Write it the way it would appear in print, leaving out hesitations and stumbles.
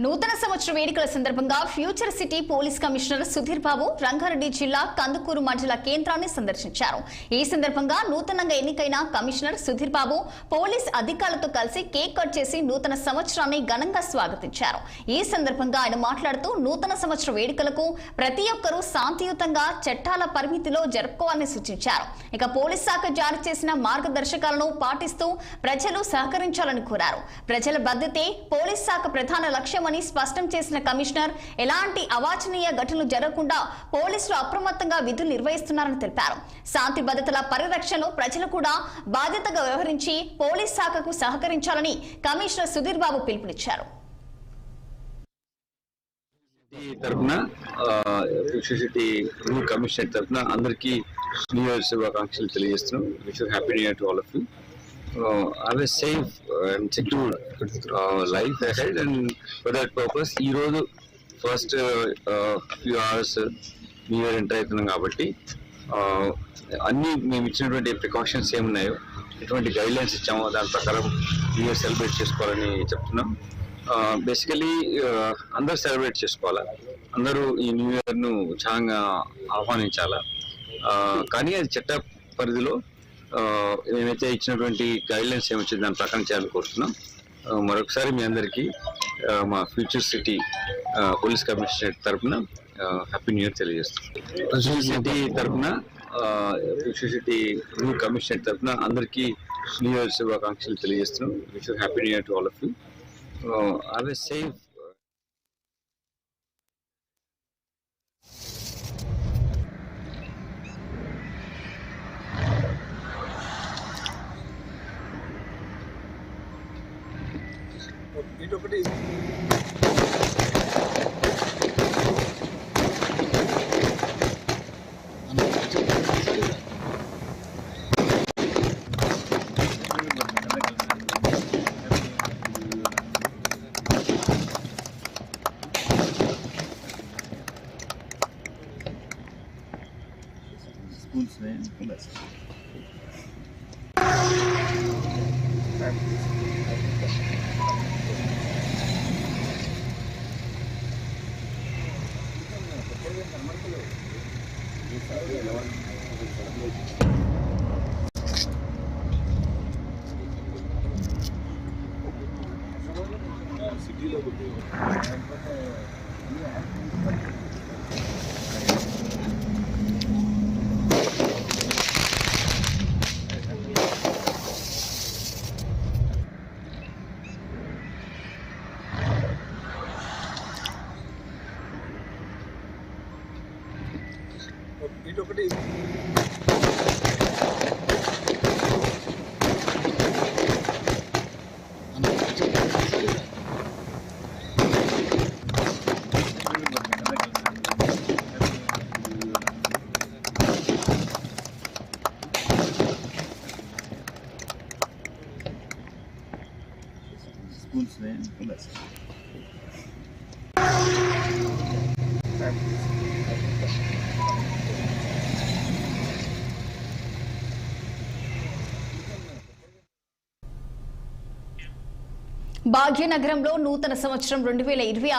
నూతన సంవత్సర వేడుకల సందర్భంగా future city police commissioner Sudhir Babu Rangareddy జిల్లా కందుకూరు మండల కేంద్రాన్ని సందర్శించారు. ఈ సందర్భంగా నూతనంగా ఎన్నికైన కమిషనర్ సుధీర్ బాబు పోలీస్ అధికారులతో కలిసి కేక్ కట్ చేసి నూతన సంవత్సరాన్ని ఘనంగా స్వాగతించారు. ఈ సందర్భంగా ఆయన మాట్లాడుతూ నూతన సంవత్సర వేడుకలకు ప్రతి ఒక్కరూ శాంతియుతంగా చట్టాల పరిమితిలో జరుపుకోవాలని సూచించారు. ఇక పోలీస్ శాఖ జారీ చేసిన మార్గదర్శకాలను పాటిస్తూ ప్రజలు సహకరించాలని కోరారు. ప్రజల భద్రతే పోలీస్ శాఖ ప్రధాన లక్ష్యం అని స్పష్టం చేసిన కమిషనర్ ఎలాంటి అవాంఛనీయ ఘటనలు జరగకుండా పోలీసులు అప్రమత్తంగా విధులు నిర్వహిస్తున్నారని తెలిపారు. శాంతి భద్రతల పరిరక్షణలో ప్రజలు కూడా బాధ్యతగా వ్యవహరించి పోలీస్ శాఖకు సహకరించాలని కమిషనర్ సుధీర్ బాబు పిలుపునిచ్చారు. కమిషనర్ తరఫున అందరికీ న్యూ ఇయర్ శుభాకాంక్షలు తెలియజేస్తున్నాం. Wish you happy new year to all of you. Have a safe and secure life ahead, and for that purpose ఈ రోజు first few hours new year enter అవుతున్నాం కాబట్టి అన్ని మేము ఇచ్చినటువంటి ప్రికాషన్స్ ఏమున్నాయో ఎటువంటి గైడ్లైన్స్ ఇచ్చామో దాని ప్రకారం న్యూ ఇయర్ సెలబ్రేట్ చేసుకోవాలని చెప్తున్నాం. బేసికలీ అందరూ సెలబ్రేట్ చేసుకోవాలా, అందరూ ఈ న్యూ ఇయర్ను ఉత్సాహంగా ఆహ్వానించాలా, కానీ అది చట్ట పరిధిలో మేమైతే ఇచ్చినటువంటి గైడ్లైన్స్ ఏమొచ్చింది దాని ప్రకారం చేయాలని కోరుతున్నాం. మరొకసారి మీ అందరికీ మా ఫ్యూచర్ సిటీ పోలీస్ కమిషనరేట్ తరఫున హ్యాపీ న్యూ ఇయర్ తెలియజేస్తున్నాం. ఫ్యూచర్ సిటీ తరఫున ఫ్యూచర్ సిటీ కమిషనరేట్ తరఫున అందరికీ న్యూ ఇయర్ శుభాకాంక్షలు తెలియజేస్తున్నాం. Wish you happy new year to all of you. Have a safe ఇటొకటి స్కూల్స్ సిటీలో ఇటొకటి స్కూల్స్ భాగ్యనగరంలో నూతన సంవత్సరం 2026